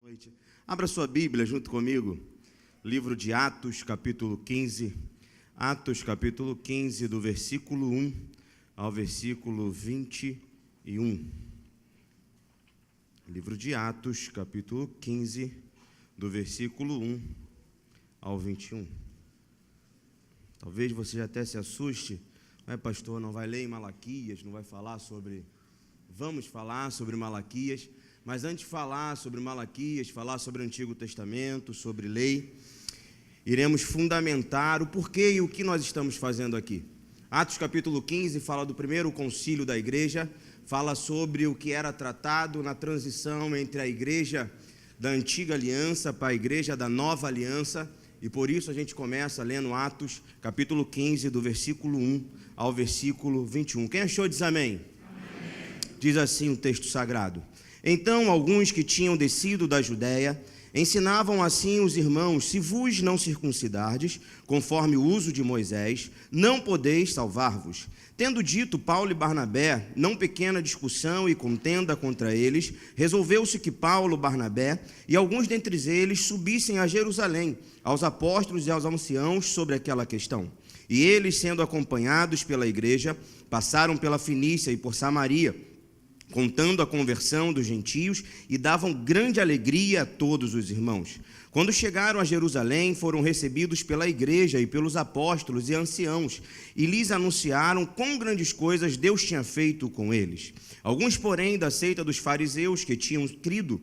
Noite. Abra sua Bíblia junto comigo, livro de Atos, capítulo 15. Atos, capítulo 15, do versículo 1 ao versículo 21. Livro de Atos, capítulo 15, do versículo 1 ao 21. Talvez você até se assuste, pastor, não vai ler em Malaquias, não vai falar sobre... Vamos falar sobre Malaquias. Mas antes de falar sobre Malaquias, falar sobre o Antigo Testamento, sobre lei, iremos fundamentar o porquê e o que nós estamos fazendo aqui. Atos capítulo 15 fala do primeiro concílio da igreja, fala sobre o que era tratado na transição entre a igreja da antiga aliança para a igreja da nova aliança, e por isso a gente começa lendo Atos capítulo 15, do versículo 1 ao versículo 21. Quem achou diz amém? Amém. Diz assim o texto sagrado. Então, alguns que tinham descido da Judéia ensinavam assim os irmãos: se vos não circuncidardes, conforme o uso de Moisés, não podeis salvar-vos. Tendo dito Paulo e Barnabé, não pequena discussão e contenda contra eles, resolveu-se que Paulo, Barnabé e alguns dentre eles subissem a Jerusalém, aos apóstolos e aos anciãos sobre aquela questão. E eles, sendo acompanhados pela igreja, passaram pela Fenícia e por Samaria, contando a conversão dos gentios, e davam grande alegria a todos os irmãos. Quando chegaram a Jerusalém, foram recebidos pela igreja e pelos apóstolos e anciãos, e lhes anunciaram quão grandes coisas Deus tinha feito com eles. Alguns, porém, da seita dos fariseus que tinham crido,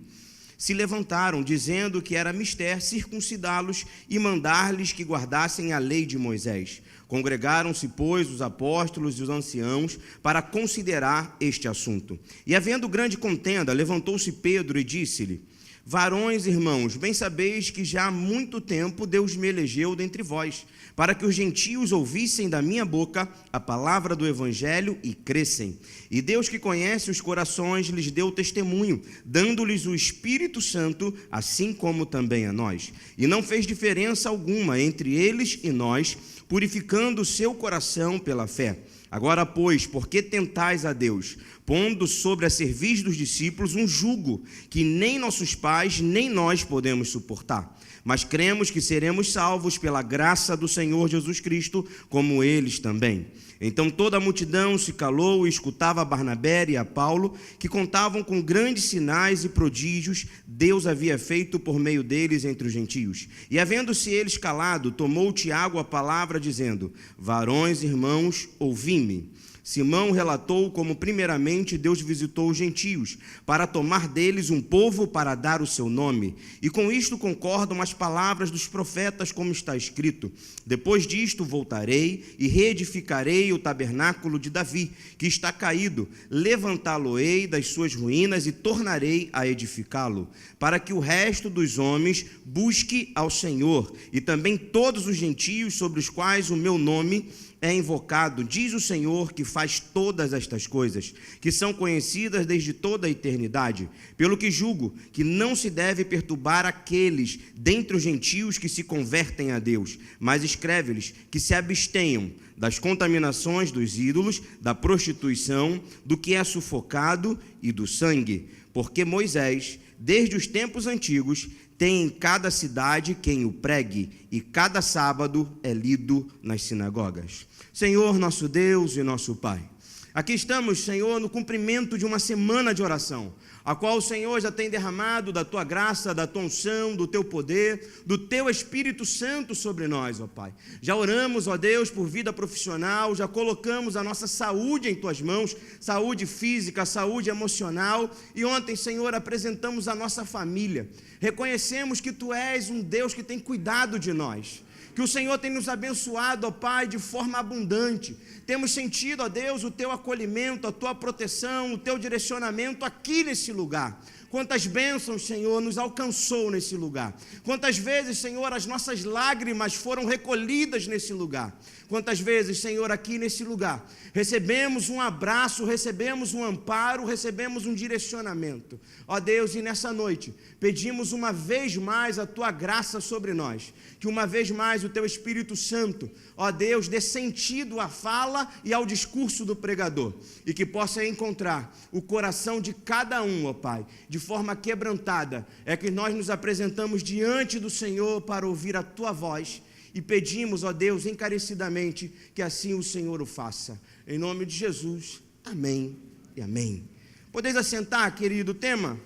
se levantaram, dizendo que era mister circuncidá-los e mandar-lhes que guardassem a lei de Moisés. Congregaram-se, pois, os apóstolos e os anciãos para considerar este assunto. E, havendo grande contenda, levantou-se Pedro e disse-lhe: varões, irmãos, bem sabeis que já há muito tempo Deus me elegeu dentre vós, para que os gentios ouvissem da minha boca a palavra do evangelho e crescem. E Deus, que conhece os corações, lhes deu testemunho, dando-lhes o Espírito Santo, assim como também a nós. E não fez diferença alguma entre eles e nós, purificando o seu coração pela fé. Agora, pois, por que tentais a Deus, pondo sobre a cerviz dos discípulos um jugo que nem nossos pais, nem nós podemos suportar? Mas cremos que seremos salvos pela graça do Senhor Jesus Cristo, como eles também. Então toda a multidão se calou e escutava a Barnabé e a Paulo, que contavam com grandes sinais e prodígios Deus havia feito por meio deles entre os gentios. E havendo-se eles calado, tomou Tiago a palavra, dizendo: varões, irmãos, ouvi-me. Simão relatou como primeiramente Deus visitou os gentios, para tomar deles um povo para dar o seu nome. E com isto concordam as palavras dos profetas, como está escrito: depois disto voltarei e reedificarei o tabernáculo de Davi, que está caído, levantá-lo-ei das suas ruínas e tornarei a edificá-lo, para que o resto dos homens busque ao Senhor, e também todos os gentios sobre os quais o meu nome é invocado, diz o Senhor, que faz todas estas coisas, que são conhecidas desde toda a eternidade. Pelo que julgo que não se deve perturbar aqueles dentre os gentios que se convertem a Deus, mas escreve-lhes que se abstenham das contaminações dos ídolos, da prostituição, do que é sufocado e do sangue. Porque Moisés, desde os tempos antigos, tem em cada cidade quem o pregue, e cada sábado é lido nas sinagogas. Senhor, nosso Deus e nosso Pai, aqui estamos, Senhor, no cumprimento de uma semana de oração, a qual o Senhor já tem derramado da Tua graça, da Tua unção, do Teu poder, do Teu Espírito Santo sobre nós, ó Pai. Já oramos, ó Deus, por vida profissional, já colocamos a nossa saúde em Tuas mãos, saúde física, saúde emocional, e ontem, Senhor, apresentamos a nossa família. Reconhecemos que Tu és um Deus que tem cuidado de nós, que o Senhor tem nos abençoado, ó Pai, de forma abundante. Temos sentido, ó Deus, o Teu acolhimento, a Tua proteção, o Teu direcionamento aqui nesse lugar. Quantas bênçãos, Senhor, nos alcançou nesse lugar. Quantas vezes, Senhor, as nossas lágrimas foram recolhidas nesse lugar. Quantas vezes, Senhor, aqui nesse lugar, recebemos um abraço, recebemos um amparo, recebemos um direcionamento. Ó Deus, e nessa noite, pedimos uma vez mais a Tua graça sobre nós, que uma vez mais o Teu Espírito Santo, ó Deus, dê sentido à fala e ao discurso do pregador, e que possa encontrar o coração de cada um, ó Pai, de forma quebrantada. É que nós nos apresentamos diante do Senhor para ouvir a Tua voz, e pedimos, ó Deus, encarecidamente, que assim o Senhor o faça. Em nome de Jesus, amém e amém. Podeis assentar, querido. O tema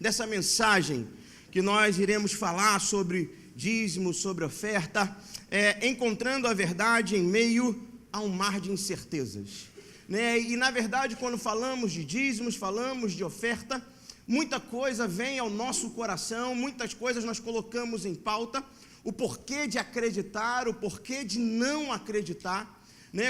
dessa mensagem que nós iremos falar sobre dízimo, sobre oferta, é encontrando a verdade em meio a um mar de incertezas. E na verdade, quando falamos de dízimos, falamos de oferta, muita coisa vem ao nosso coração, muitas coisas nós colocamos em pauta, o porquê de acreditar, o porquê de não acreditar,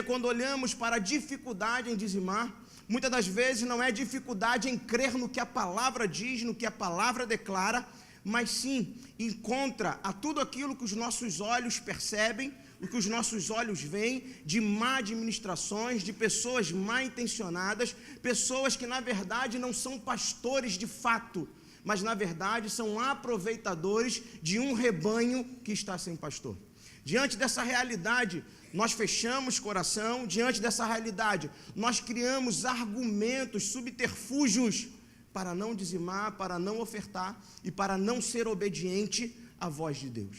Quando olhamos para a dificuldade em dizimar, muitas das vezes não é dificuldade em crer no que a palavra diz, no que a palavra declara, mas sim encontra a tudo aquilo que os nossos olhos percebem, o que os nossos olhos veem, de má administrações, de pessoas mal intencionadas, pessoas que na verdade não são pastores de fato, mas na verdade são aproveitadores de um rebanho que está sem pastor. Diante dessa realidade, nós fechamos coração. Diante dessa realidade, nós criamos argumentos, subterfúgios para não dizimar, para não ofertar e para não ser obediente à voz de Deus.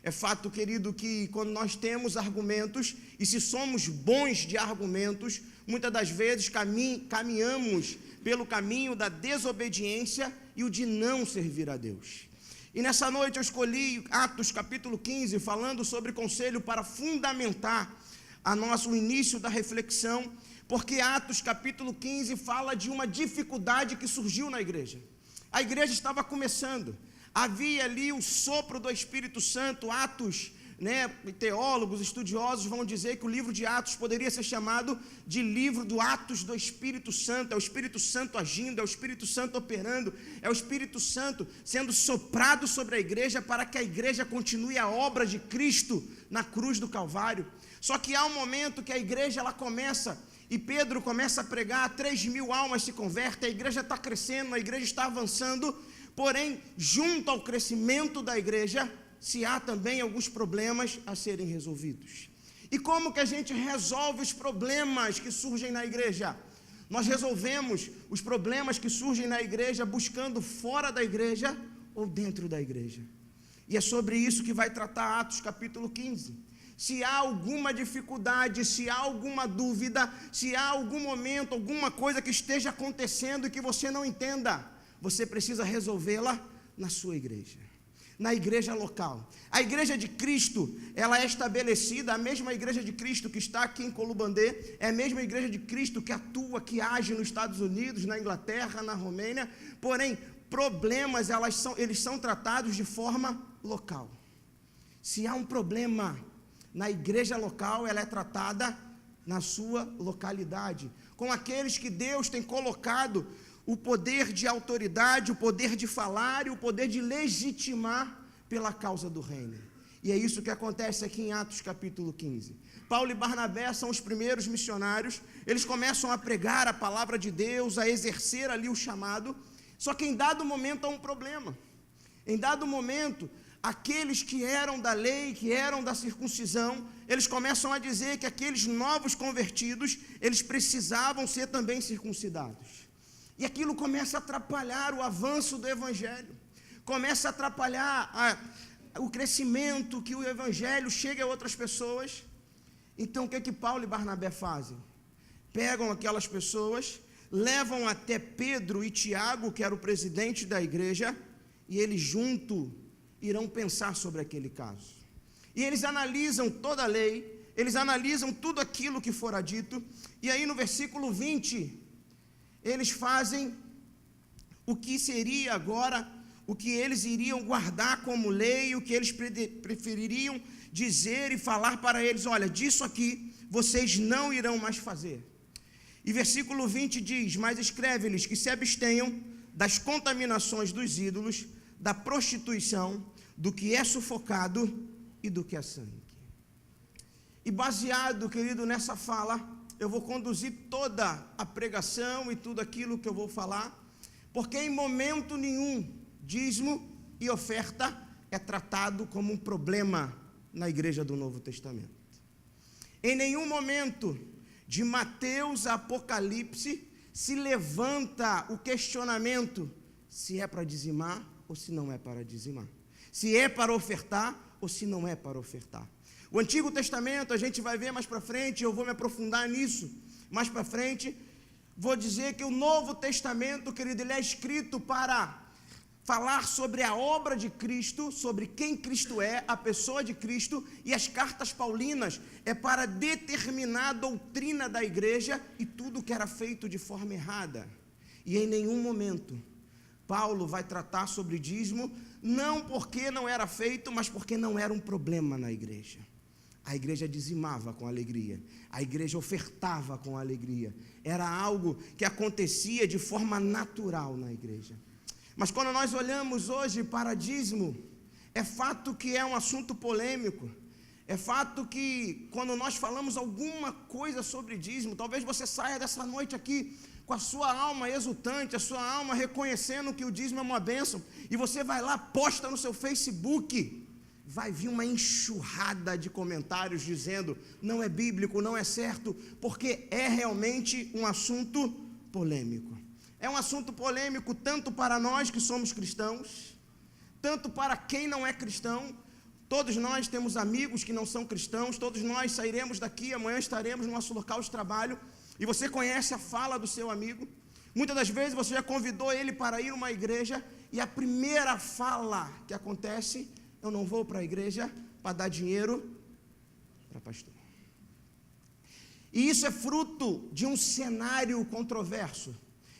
É fato, querido, que quando nós temos argumentos, e se somos bons de argumentos, muitas das vezes caminhamos pelo caminho da desobediência e o de não servir a Deus. E nessa noite eu escolhi Atos capítulo 15, falando sobre conselho para fundamentar o início da reflexão, porque Atos capítulo 15 fala de uma dificuldade que surgiu na igreja. A igreja estava começando, havia ali o sopro do Espírito Santo. Atos, teólogos, estudiosos vão dizer que o livro de Atos poderia ser chamado de livro do Atos do Espírito Santo. É o Espírito Santo agindo, é o Espírito Santo operando, é o Espírito Santo sendo soprado sobre a igreja para que a igreja continue a obra de Cristo na cruz do Calvário. Só que há um momento que a igreja ela começa, e Pedro começa a pregar, 3.000 almas se convertem, a igreja está crescendo, a igreja está avançando, porém, junto ao crescimento da igreja, se há também alguns problemas a serem resolvidos. E como que a gente resolve os problemas que surgem na igreja? Nós resolvemos os problemas que surgem na igreja buscando fora da igreja ou dentro da igreja. E é sobre isso que vai tratar Atos capítulo 15. Se há alguma dificuldade, se há alguma dúvida, se há algum momento, alguma coisa que esteja acontecendo e que você não entenda, você precisa resolvê-la na sua igreja, na igreja local. A igreja de Cristo, ela é estabelecida, a mesma igreja de Cristo que está aqui em Colubandê, é a mesma igreja de Cristo que atua, que age nos Estados Unidos, na Inglaterra, na Romênia, porém, problemas, eles são tratados de forma local. Se há um problema na igreja local, ela é tratada na sua localidade, com aqueles que Deus tem colocado o poder de autoridade, o poder de falar e o poder de legitimar pela causa do reino. E é isso que acontece aqui em Atos capítulo 15. Paulo e Barnabé são os primeiros missionários, eles começam a pregar a palavra de Deus, a exercer ali o chamado, só que em dado momento há um problema. Em dado momento, aqueles que eram da lei, que eram da circuncisão, eles começam a dizer que aqueles novos convertidos, eles precisavam ser também circuncidados. E aquilo começa a atrapalhar o avanço do evangelho, começa a atrapalhar o crescimento, que o evangelho chegue a outras pessoas. Então o que Paulo e Barnabé fazem? Pegam aquelas pessoas, levam até Pedro e Tiago, que era o presidente da igreja, e eles juntos irão pensar sobre aquele caso. E eles analisam toda a lei, eles analisam tudo aquilo que fora dito, e aí no versículo 20, eles fazem o que seria agora, o que eles iriam guardar como lei, o que eles prefeririam dizer e falar para eles: olha, disso aqui vocês não irão mais fazer. E versículo 20 diz: mas escreve-lhes que se abstenham das contaminações dos ídolos, da prostituição, do que é sufocado e do que é sangue. E baseado, querido, nessa fala, eu vou conduzir toda a pregação e tudo aquilo que eu vou falar, porque em momento nenhum, dízimo e oferta é tratado como um problema na igreja do Novo Testamento. Em nenhum momento, de Mateus a Apocalipse, se levanta o questionamento se é para dizimar ou se não é para dizimar, se é para ofertar ou se não é para ofertar. O Antigo Testamento, a gente vai ver mais para frente, eu vou me aprofundar nisso mais para frente. Vou dizer que o Novo Testamento, querido, ele é escrito para falar sobre a obra de Cristo, sobre quem Cristo é, a pessoa de Cristo, e as cartas paulinas é para determinar a doutrina da igreja e tudo que era feito de forma errada. E em nenhum momento Paulo vai tratar sobre dízimo, não porque não era feito, mas porque não era um problema na igreja. A igreja dizimava com alegria, a igreja ofertava com alegria, era algo que acontecia de forma natural na igreja. Mas quando nós olhamos hoje para dízimo, é fato que é um assunto polêmico, é fato que quando nós falamos alguma coisa sobre dízimo, talvez você saia dessa noite aqui com a sua alma exultante, a sua alma reconhecendo que o dízimo é uma bênção, e você vai lá, posta no seu Facebook, vai vir uma enxurrada de comentários dizendo, não é bíblico, não é certo, porque é realmente um assunto polêmico. É um assunto polêmico tanto para nós que somos cristãos, tanto para quem não é cristão. Todos nós temos amigos que não são cristãos, todos nós sairemos daqui, amanhã estaremos no nosso local de trabalho, e você conhece a fala do seu amigo. Muitas das vezes você já convidou ele para ir a uma igreja, e a primeira fala que acontece, eu não vou para a igreja para dar dinheiro para pastor. E isso é fruto de um cenário controverso.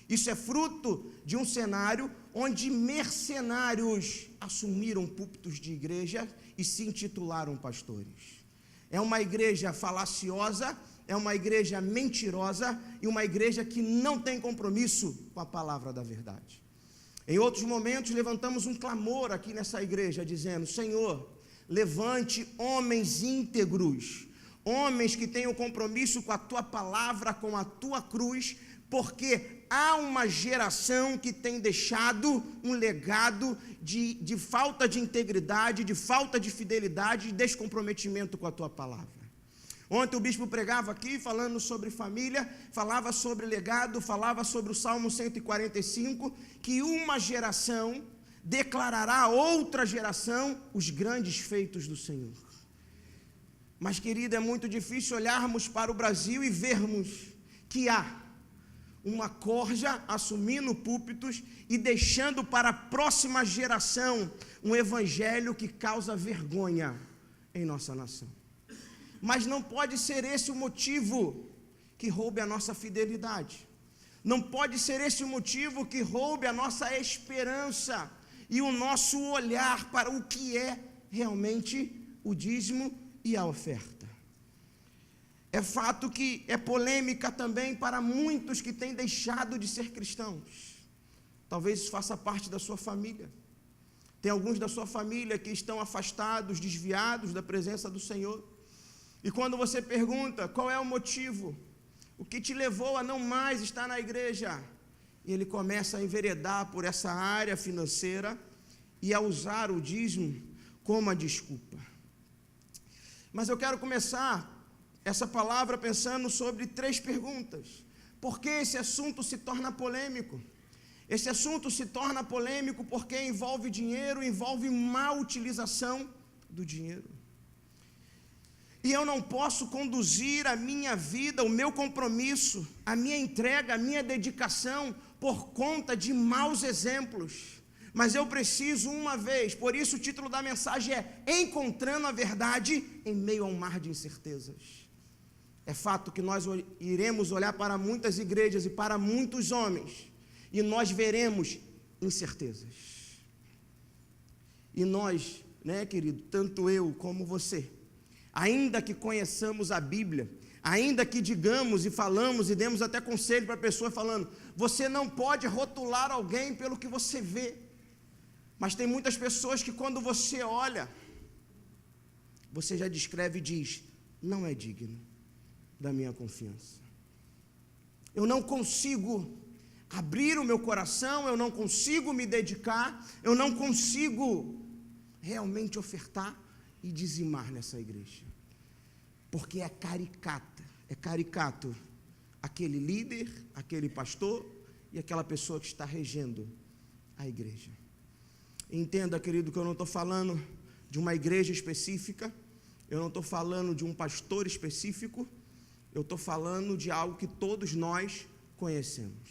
Isso é fruto de um cenário onde mercenários assumiram púlpitos de igreja e se intitularam pastores. É uma igreja falaciosa, é uma igreja mentirosa e uma igreja que não tem compromisso com a palavra da verdade. Em outros momentos levantamos um clamor aqui nessa igreja dizendo, Senhor, levante homens íntegros, homens que tenham compromisso com a tua palavra, com a tua cruz, porque há uma geração que tem deixado um legado de falta de integridade, de falta de fidelidade, de descomprometimento com a tua palavra. Ontem o bispo pregava aqui, falando sobre família, falava sobre legado, falava sobre o Salmo 145, que uma geração declarará a outra geração os grandes feitos do Senhor. Mas, querido, é muito difícil olharmos para o Brasil e vermos que há uma corja assumindo púlpitos e deixando para a próxima geração um evangelho que causa vergonha em nossa nação. Mas não pode ser esse o motivo que roube a nossa fidelidade. Não pode ser esse o motivo que roube a nossa esperança e o nosso olhar para o que é realmente o dízimo e a oferta. É fato que é polêmica também para muitos que têm deixado de ser cristãos. Talvez isso faça parte da sua família. Tem alguns da sua família que estão afastados, desviados da presença do Senhor. E quando você pergunta qual é o motivo, o que te levou a não mais estar na igreja, e ele começa a enveredar por essa área financeira e a usar o dízimo como a desculpa. Mas eu quero começar essa palavra pensando sobre 3 perguntas. Por que esse assunto se torna polêmico? Esse assunto se torna polêmico porque envolve dinheiro, envolve má utilização do dinheiro. E eu não posso conduzir a minha vida, o meu compromisso, a minha entrega, a minha dedicação por conta de maus exemplos. Mas eu preciso uma vez, por isso o título da mensagem é Encontrando a Verdade em Meio a um Mar de Incertezas. É fato que nós iremos olhar para muitas igrejas e para muitos homens, e nós veremos incertezas. E nós, querido, tanto eu como você, ainda que conheçamos a Bíblia, ainda que digamos e falamos e demos até conselho para a pessoa falando, você não pode rotular alguém pelo que você vê. Mas tem muitas pessoas que quando você olha, você já descreve e diz, não é digno da minha confiança. Eu não consigo abrir o meu coração, eu não consigo me dedicar, eu não consigo realmente ofertar e dizimar nessa igreja. Porque é caricato aquele líder, aquele pastor e aquela pessoa que está regendo a igreja. Entenda, querido, que eu não estou falando de uma igreja específica, eu não estou falando de um pastor específico, eu estou falando de algo que todos nós conhecemos.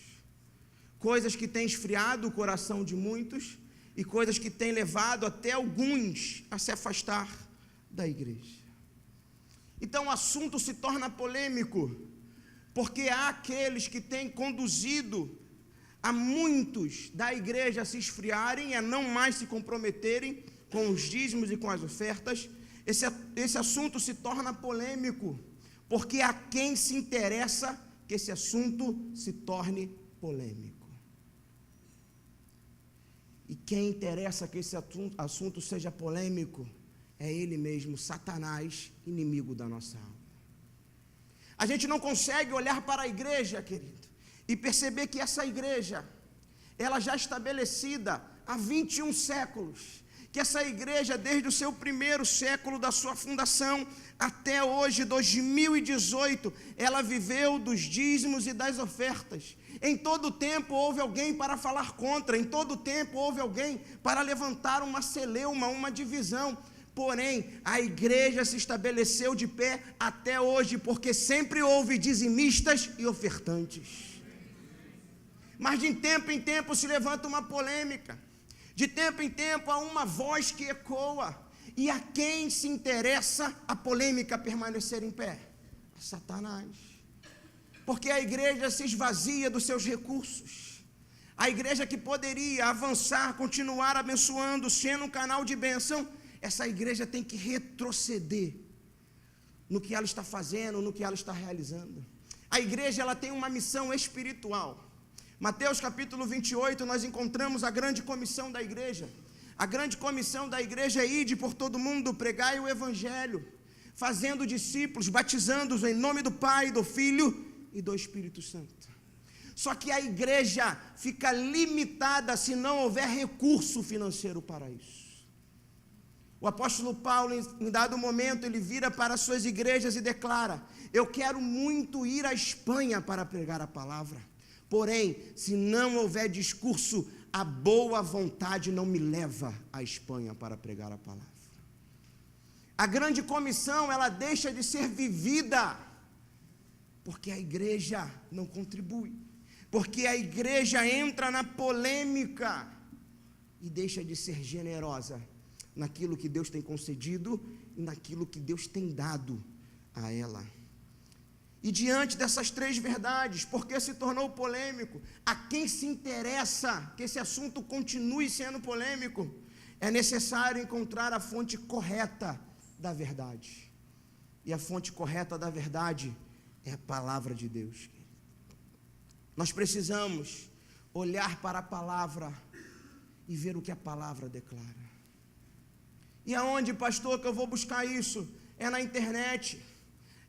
Coisas que têm esfriado o coração de muitos e coisas que têm levado até alguns a se afastar da igreja. Então o assunto se torna polêmico, porque há aqueles que têm conduzido a muitos da igreja a se esfriarem, a não mais se comprometerem com os dízimos e com as ofertas. Esse assunto se torna polêmico, porque a quem se interessa que esse assunto se torne polêmico. E quem interessa que esse assunto seja polêmico é ele mesmo, Satanás, inimigo da nossa alma. A gente não consegue olhar para a igreja, querido, e perceber que essa igreja, ela já estabelecida há 21 séculos, que essa igreja, desde o seu primeiro século da sua fundação até hoje, 2018, ela viveu dos dízimos e das ofertas. Em todo tempo houve alguém para falar contra, em todo tempo houve alguém para levantar uma celeuma, uma divisão. Porém, a igreja se estabeleceu de pé até hoje, porque sempre houve dizimistas e ofertantes. Mas de tempo em tempo se levanta uma polêmica, de tempo em tempo há uma voz que ecoa, e a quem se interessa a polêmica permanecer em pé? A Satanás. Porque a igreja se esvazia dos seus recursos. A igreja que poderia avançar, continuar abençoando, sendo um canal de bênção, essa igreja tem que retroceder no que ela está fazendo, no que ela está realizando. A igreja, ela tem uma missão espiritual. Mateus capítulo 28, nós encontramos a grande comissão da igreja. A grande comissão da igreja é ide por todo mundo, pregai o evangelho, fazendo discípulos, batizando-os em nome do Pai, do Filho e do Espírito Santo. Só que a igreja fica limitada se não houver recurso financeiro para isso. O apóstolo Paulo, em dado momento, ele vira para as suas igrejas e declara: eu quero muito ir à Espanha para pregar a palavra. Porém, se não houver discurso, a boa vontade não me leva à Espanha para pregar a palavra. A grande comissão, ela deixa de ser vivida, porque a igreja não contribui, porque a igreja entra na polêmica e deixa de ser generosa naquilo que Deus tem concedido e naquilo que Deus tem dado a ela. E diante dessas três verdades, porque se tornou polêmico, a quem se interessa que esse assunto continue sendo polêmico, é necessário encontrar a fonte correta da verdade. E a fonte correta da verdade é a palavra de Deus. Nós precisamos olhar para a palavra e ver o que a palavra declara. E aonde, pastor, que eu vou buscar isso? É na internet.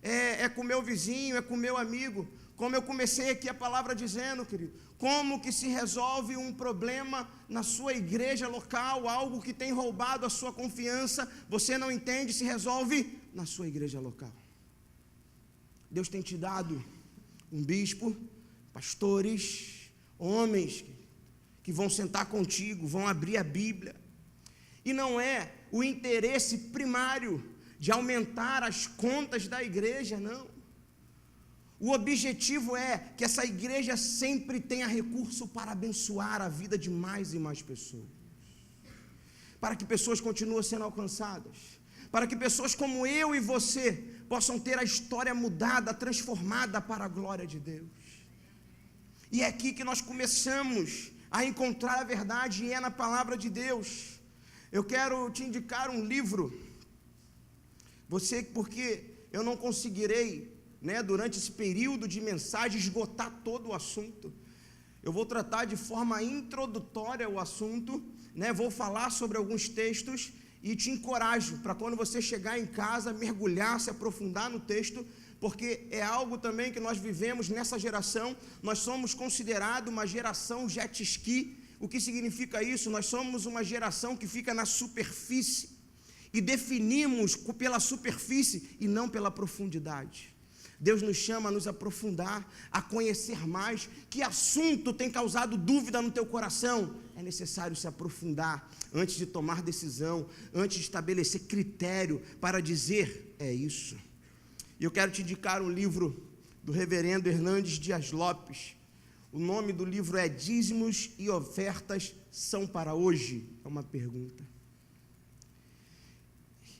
É com o meu vizinho, é com o meu amigo. Como eu comecei aqui a palavra dizendo, querido, como que se resolve um problema na sua igreja local, algo que tem roubado a sua confiança, você não entende, se resolve na sua igreja local. Deus tem te dado um bispo, pastores, homens que vão sentar contigo, vão abrir a Bíblia. E não é o interesse primário de aumentar as contas da igreja, não. O objetivo é que essa igreja sempre tenha recurso para abençoar a vida de mais e mais pessoas, para que pessoas continuem sendo alcançadas, para que pessoas como eu e você possam ter a história mudada, transformada para a glória de Deus. E é aqui que nós começamos a encontrar a verdade, e é na palavra de Deus. Eu quero te indicar um livro, porque eu não conseguirei, durante esse período de mensagem, esgotar todo o assunto. Eu vou tratar de forma introdutória o assunto, vou falar sobre alguns textos, e te encorajo para quando você chegar em casa, mergulhar, se aprofundar no texto, porque é algo também que nós vivemos nessa geração. Nós somos considerados uma geração jet ski. O que significa isso? Nós somos uma geração que fica na superfície e definimos pela superfície e não pela profundidade. Deus nos chama a nos aprofundar, a conhecer mais. Que assunto tem causado dúvida no teu coração? É necessário se aprofundar antes de tomar decisão, antes de estabelecer critério para dizer, é isso. E eu quero te indicar um livro do reverendo Hernandes Dias Lopes. O nome do livro é Dízimos e Ofertas São para Hoje? É uma pergunta.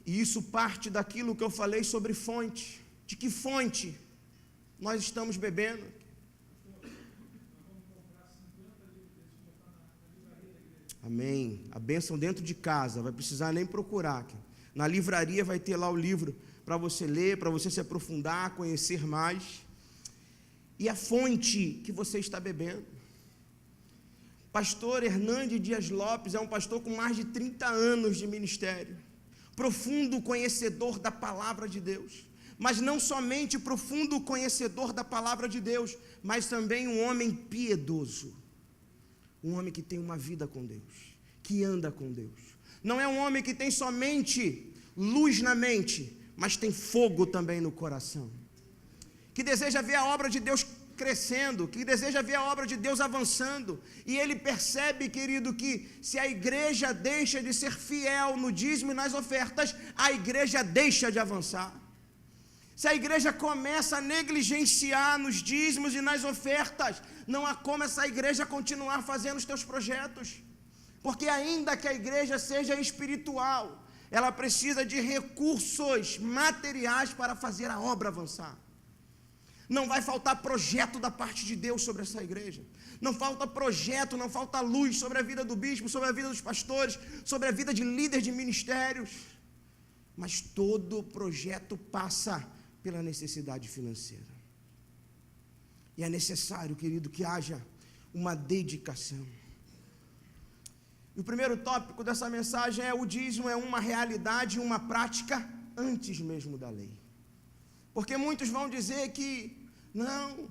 E isso parte daquilo que eu falei sobre fonte. De que fonte nós estamos bebendo? Amém. A bênção dentro de casa, vai precisar nem procurar. Na livraria vai ter lá o livro para você ler, para você se aprofundar, conhecer mais. E a fonte que você está bebendo. Pastor Hernandes Dias Lopes é um pastor com mais de 30 anos de ministério. Profundo conhecedor da palavra de Deus. Mas não somente profundo conhecedor da palavra de Deus, mas também um homem piedoso. Um homem que tem uma vida com Deus, que anda com Deus. Não é um homem que tem somente luz na mente, mas tem fogo também no coração. Que deseja ver a obra de Deus crescendo, que deseja ver a obra de Deus avançando. E ele percebe, querido, que se a igreja deixa de ser fiel no dízimo e nas ofertas, a igreja deixa de avançar. Se a igreja começa a negligenciar nos dízimos e nas ofertas, não há como essa igreja continuar fazendo os teus projetos. Porque ainda que a igreja seja espiritual, ela precisa de recursos materiais para fazer a obra avançar. Não vai faltar projeto da parte de Deus sobre essa igreja. Não falta projeto, não falta luz sobre a vida do bispo, sobre a vida dos pastores, sobre a vida de líderes de ministérios. Mas todo projeto passa pela necessidade financeira. E é necessário, querido, que haja uma dedicação. E o primeiro tópico dessa mensagem é: o dízimo é uma realidade, uma prática antes mesmo da lei. Porque muitos vão dizer que, não,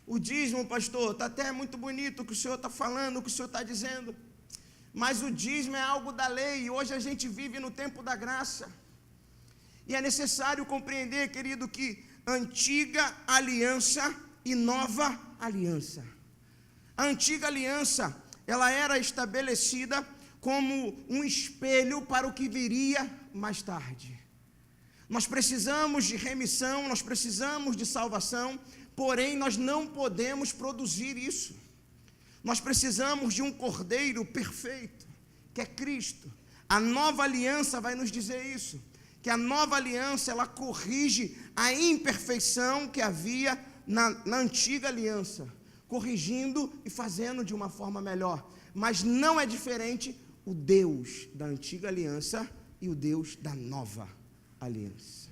o dízimo, pastor, está até muito bonito o que o senhor está falando, o que o senhor está dizendo, mas o dízimo é algo da lei, e hoje a gente vive no tempo da graça. E é necessário compreender, querido, que antiga aliança e nova aliança. A antiga aliança, ela era estabelecida como um espelho para o que viria mais tarde. Nós precisamos de remissão, nós precisamos de salvação, porém nós não podemos produzir isso. Nós precisamos de um cordeiro perfeito, que é Cristo. A nova aliança vai nos dizer isso, que a nova aliança, ela corrige a imperfeição que havia na antiga aliança, corrigindo e fazendo de uma forma melhor. Mas não é diferente o Deus da antiga aliança e o Deus da nova aliança.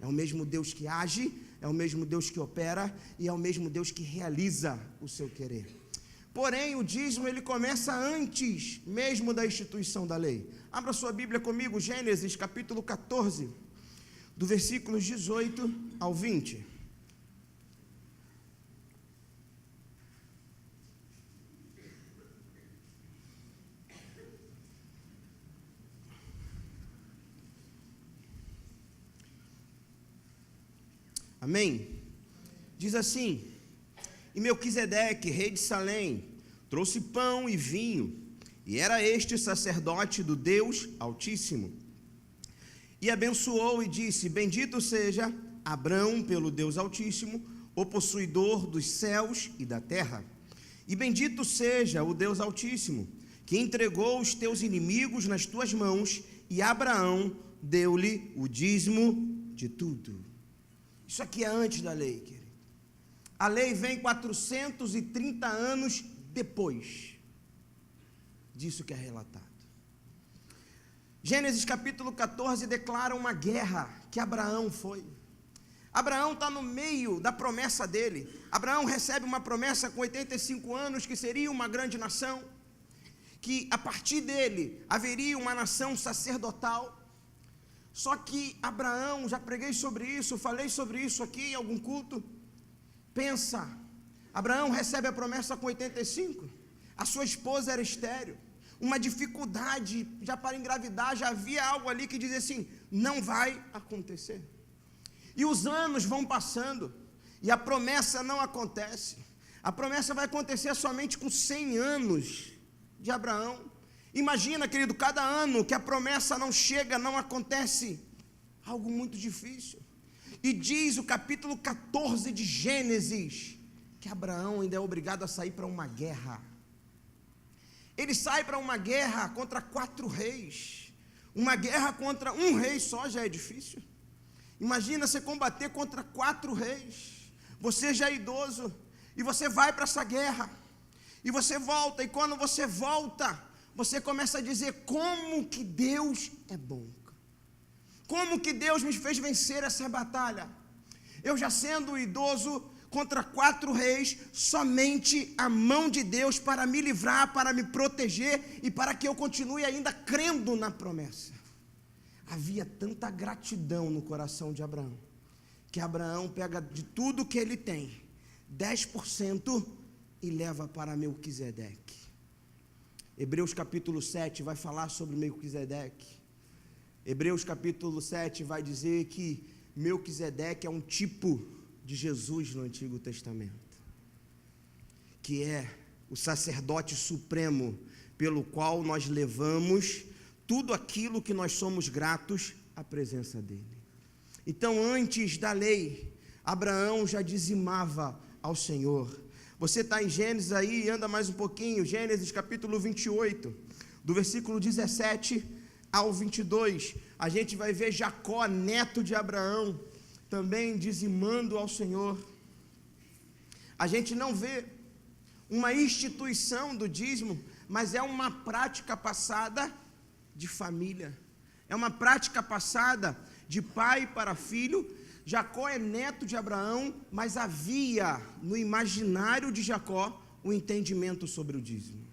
É o mesmo Deus que age, é o mesmo Deus que opera e é o mesmo Deus que realiza o seu querer. Porém, o dízimo, ele começa antes mesmo da instituição da lei. Abra sua Bíblia comigo, Gênesis capítulo 14, do versículos 18 ao 20. Amém? Diz assim: e Melquisedeque, rei de Salém, trouxe pão e vinho, e era este sacerdote do Deus Altíssimo. E abençoou e disse: bendito seja Abrão pelo Deus Altíssimo, o possuidor dos céus e da terra. E bendito seja o Deus Altíssimo, que entregou os teus inimigos nas tuas mãos, e Abraão deu-lhe o dízimo de tudo. Isso aqui é antes da lei, querido. A lei vem 430 anos depois disso que é relatado. Gênesis capítulo 14 declara uma guerra que Abraão foi. Abraão está no meio da promessa dele. Abraão recebe uma promessa com 85 anos que seria uma grande nação. que a partir dele haveria uma nação sacerdotal. Só que Abraão, já preguei sobre isso, falei sobre isso aqui em algum culto. Pensa, Abraão recebe a promessa com 85, a sua esposa era estéril, uma dificuldade já para engravidar, já havia algo ali que dizia assim, não vai acontecer. E os anos vão passando, e a promessa não acontece. A promessa vai acontecer somente com 100 anos de Abraão. Imagina, querido, cada ano que a promessa não chega, não acontece, algo muito difícil. E diz o capítulo 14 de Gênesis, que Abraão ainda é obrigado a sair para uma guerra. Ele sai para uma guerra contra 4 reis. Uma guerra contra um rei só já é difícil. Imagina você combater contra 4 reis. Você já é idoso, e você vai para essa guerra, e você volta, e quando você volta, você começa a dizer, como que Deus é bom, como que Deus me fez vencer essa batalha, eu já sendo idoso, contra 4 reis, somente a mão de Deus para me livrar, para me proteger, e para que eu continue ainda crendo na promessa. Havia tanta gratidão no coração de Abraão, que Abraão pega de tudo que ele tem, 10% e leva para Melquisedeque. Hebreus capítulo 7 vai falar sobre Melquisedeque. Hebreus capítulo 7 vai dizer que Melquisedeque é um tipo de Jesus no Antigo Testamento, que é o sacerdote supremo pelo qual nós levamos tudo aquilo que nós somos gratos à presença dele. Então, antes da lei, Abraão já dizimava ao Senhor. Você está em Gênesis aí, anda mais um pouquinho, Gênesis capítulo 28, do versículo 17 ao 22, a gente vai ver Jacó, neto de Abraão, também dizimando ao Senhor. A gente não vê uma instituição do dízimo, mas é uma prática passada de família, é uma prática passada de pai para filho. Jacó é neto de Abraão, mas havia no imaginário de Jacó o entendimento sobre o dízimo.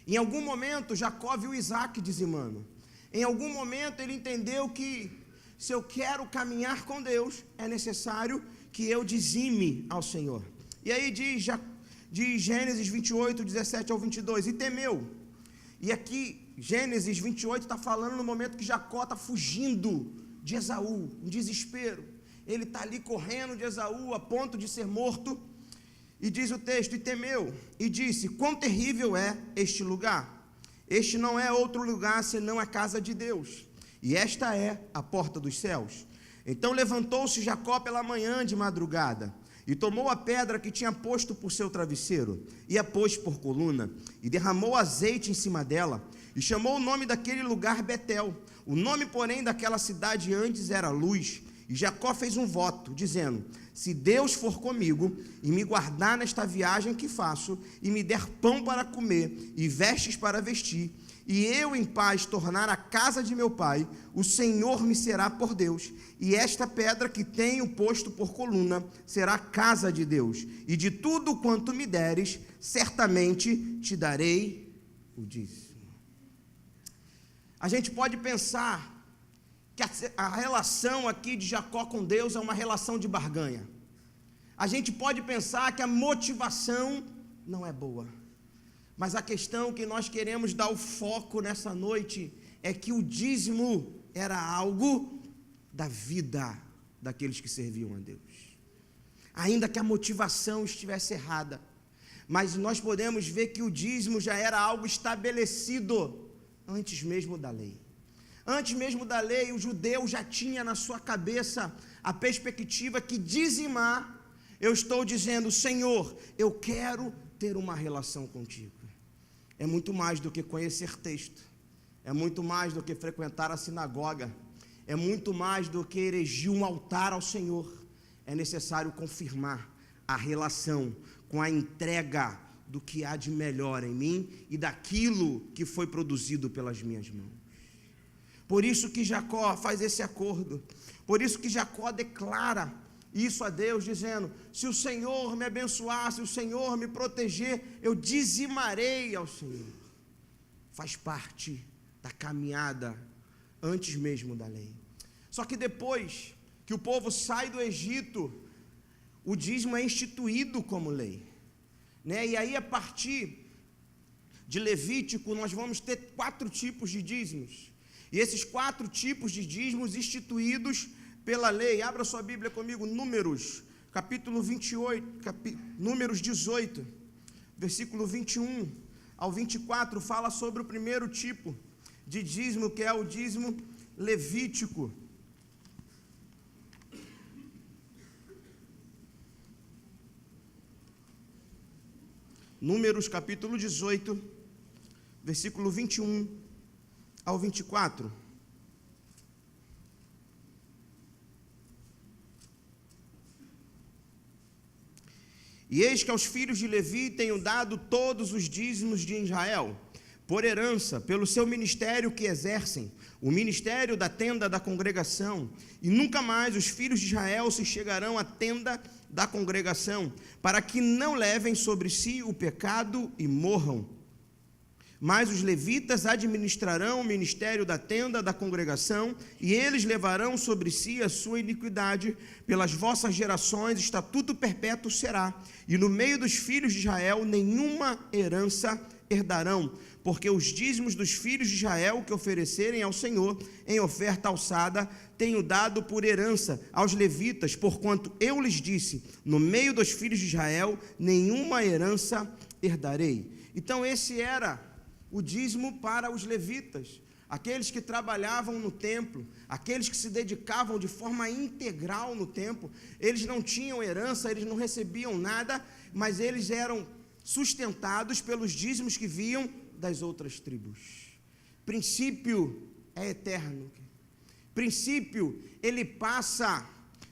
Em algum momento Jacó viu Isaac dizimando. Em algum momento ele entendeu que se eu quero caminhar com Deus, é necessário que eu dizime ao Senhor. E aí diz Gênesis 28, 17 ao 22, e temeu. E aqui Gênesis 28 está falando no momento que Jacó está fugindo de Esaú, em desespero. Ele está ali correndo de Esaú a ponto de ser morto, e diz o texto, e temeu, e disse, quão terrível é este lugar, este não é outro lugar senão a casa de Deus, e esta é a porta dos céus. Então levantou-se Jacó pela manhã de madrugada, e tomou a pedra que tinha posto por seu travesseiro, e a pôs por coluna, e derramou azeite em cima dela, e chamou o nome daquele lugar Betel, o nome porém daquela cidade antes era Luz. E Jacó fez um voto, dizendo, se Deus for comigo, e me guardar nesta viagem que faço, e me der pão para comer, e vestes para vestir, e eu em paz tornar a casa de meu pai, o Senhor me será por Deus, e esta pedra que tenho posto por coluna, será a casa de Deus, e de tudo quanto me deres, certamente te darei o dízimo. A gente pode pensar que a relação aqui de Jacó com Deus é uma relação de barganha. A gente pode pensar que a motivação não é boa, mas a questão que nós queremos dar o foco nessa noite é que o dízimo era algo da vida daqueles que serviam a Deus, ainda que a motivação estivesse errada, mas nós podemos ver que o dízimo já era algo estabelecido antes mesmo da lei. Antes mesmo da lei, o judeu já tinha na sua cabeça a perspectiva que dizimar, eu estou dizendo, Senhor, eu quero ter uma relação contigo. É muito mais do que conhecer texto, é muito mais do que frequentar a sinagoga, é muito mais do que erigir um altar ao Senhor. É necessário confirmar a relação com a entrega do que há de melhor em mim e daquilo que foi produzido pelas minhas mãos. Por isso que Jacó faz esse acordo, por isso que Jacó declara isso a Deus, dizendo, se o Senhor me abençoar, se o Senhor me proteger, eu dizimarei ao Senhor. faz parte da caminhada antes mesmo da lei. Só que depois que o povo sai do Egito, o dízimo é instituído como lei, né? E aí, a partir de Levítico, nós vamos ter 4 tipos de dízimos. E esses 4 tipos de dízimos instituídos pela lei. Abra sua Bíblia comigo, Números, capítulo 28, Números 18, versículo 21 ao 24, fala sobre o primeiro tipo de dízimo, que é o dízimo levítico. Números, capítulo 18, versículo 21 ao 24. E eis que aos filhos de Levi tenho dado todos os dízimos de Israel, por herança, pelo seu ministério que exercem, o ministério da tenda da congregação, e nunca mais os filhos de Israel se chegarão à tenda da congregação, para que não levem sobre si o pecado e morram. Mas os levitas administrarão o ministério da tenda da congregação, e eles levarão sobre si a sua iniquidade. Pelas vossas gerações, estatuto perpétuo será, e no meio dos filhos de Israel nenhuma herança herdarão, porque os dízimos dos filhos de Israel que oferecerem ao Senhor em oferta alçada, tenho dado por herança aos levitas, porquanto eu lhes disse, no meio dos filhos de Israel nenhuma herança herdarei. Então esse era o dízimo para os levitas, aqueles que trabalhavam no templo, aqueles que se dedicavam de forma integral no templo. Eles não tinham herança, eles não recebiam nada, mas eles eram sustentados pelos dízimos que vinham das outras tribos. Princípio é eterno. Princípio, ele passa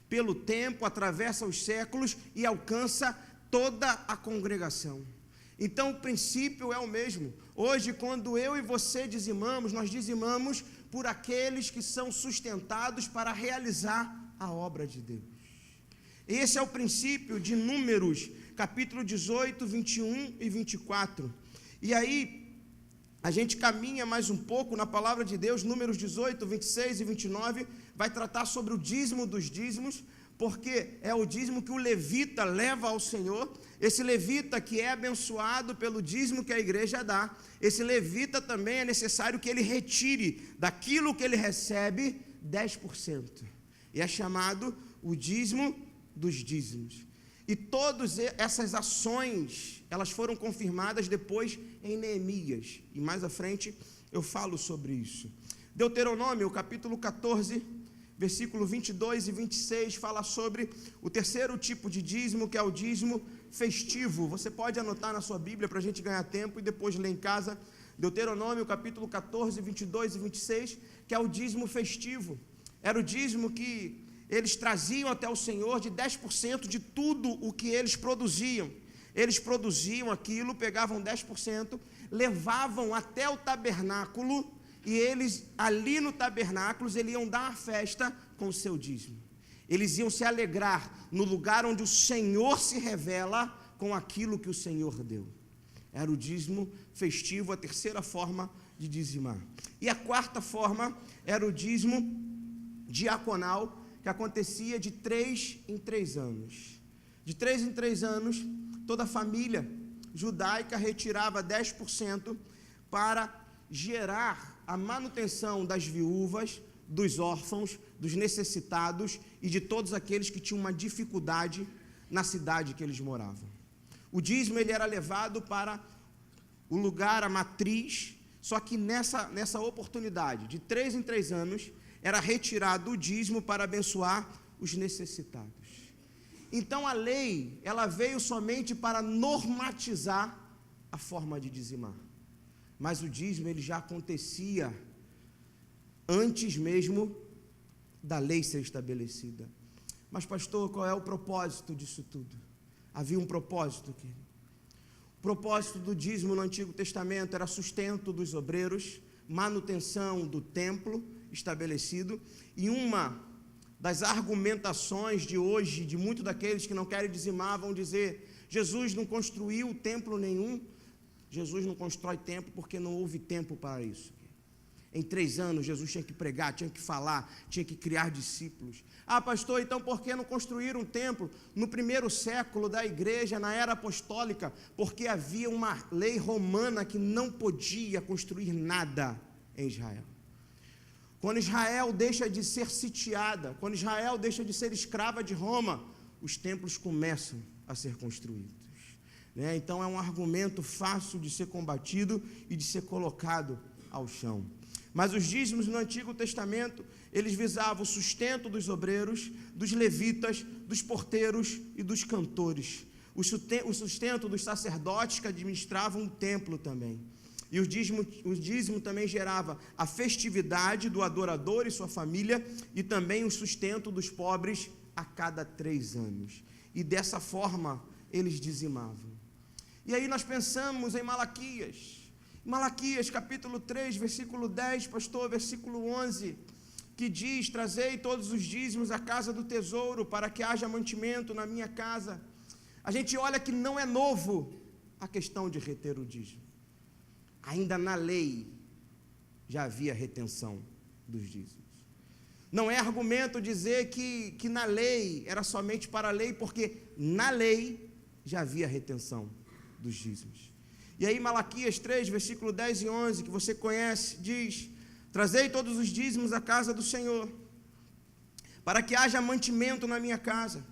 pelo tempo, atravessa os séculos e alcança toda a congregação. Então o princípio é o mesmo. Hoje, quando eu e você dizimamos, nós dizimamos por aqueles que são sustentados para realizar a obra de Deus. Esse é o princípio de Números, capítulo 18, 21 e 24. E aí, a gente caminha mais um pouco na palavra de Deus. Números 18, 26 e 29, vai tratar sobre o dízimo dos dízimos, porque é o dízimo que o levita leva ao Senhor. Esse levita que é abençoado pelo dízimo que a igreja dá, esse levita também é necessário que ele retire daquilo que ele recebe 10%. E é chamado o dízimo dos dízimos. E todas essas ações, elas foram confirmadas depois em Neemias. E mais à frente eu falo sobre isso. Deuteronômio, capítulo 14, versículo 22 e 26, fala sobre o terceiro tipo de dízimo, que é o dízimo festivo. Você pode anotar na sua Bíblia para a gente ganhar tempo e depois ler em casa. Deuteronômio, capítulo 14, 22 e 26, que é o dízimo festivo. Era o dízimo que eles traziam até o Senhor de 10% de tudo o que eles produziam. Eles produziam aquilo, pegavam 10%, levavam até o tabernáculo, e eles, ali no tabernáculo, eles iam dar uma festa com o seu dízimo. Eles iam se alegrar no lugar onde o Senhor se revela com aquilo que o Senhor deu. Era o dízimo festivo, a terceira forma de dizimar. E a quarta forma era o dízimo diaconal, que acontecia de 3 em 3 anos. De 3 em 3 anos, toda a família judaica retirava 10% para gerar a manutenção das viúvas, dos órfãos, dos necessitados e de todos aqueles que tinham uma dificuldade na cidade que eles moravam. O dízimo ele era levado para o lugar, a matriz, só que nessa oportunidade, de 3 em 3 anos, era retirado o dízimo para abençoar os necessitados. Então a lei, ela veio somente para normatizar a forma de dizimar. Mas o dízimo ele já acontecia antes mesmo da lei ser estabelecida. Mas pastor, qual é o propósito disso tudo? Havia um propósito aqui. O propósito do dízimo no Antigo Testamento era sustento dos obreiros, manutenção do templo estabelecido, e uma das argumentações de hoje, de muitos daqueles que não querem dizimar, vão dizer: Jesus não construiu templo nenhum, Jesus não constrói templo porque não houve tempo para isso. Em 3 anos, Jesus tinha que pregar, tinha que falar, tinha que criar discípulos. Ah, pastor, então por que não construir um templo no primeiro século da igreja, na era apostólica? Porque havia uma lei romana que não podia construir nada em Israel. Quando Israel deixa de ser sitiada, quando Israel deixa de ser escrava de Roma, os templos começam a ser construídos. Então é um argumento fácil de ser combatido e de ser colocado ao chão. Mas os dízimos no Antigo Testamento, eles visavam o sustento dos obreiros, dos levitas, dos porteiros e dos cantores. O sustento dos sacerdotes que administravam o templo também. E o dízimo também gerava a festividade do adorador e sua família e também o sustento dos pobres a cada 3 anos. E dessa forma eles dizimavam. E aí nós pensamos em Malaquias. Malaquias capítulo 3, versículo 10, pastor, versículo 11, que diz: trazei todos os dízimos à casa do tesouro, para que haja mantimento na minha casa. A gente olha que não é novo a questão de reter o dízimo. Ainda na lei já havia retenção dos dízimos. Não é argumento dizer que na lei era somente para a lei, porque na lei já havia retenção dos dízimos. E aí Malaquias 3, versículo 10 e 11, que você conhece, diz: trazei todos os dízimos à casa do Senhor, para que haja mantimento na minha casa,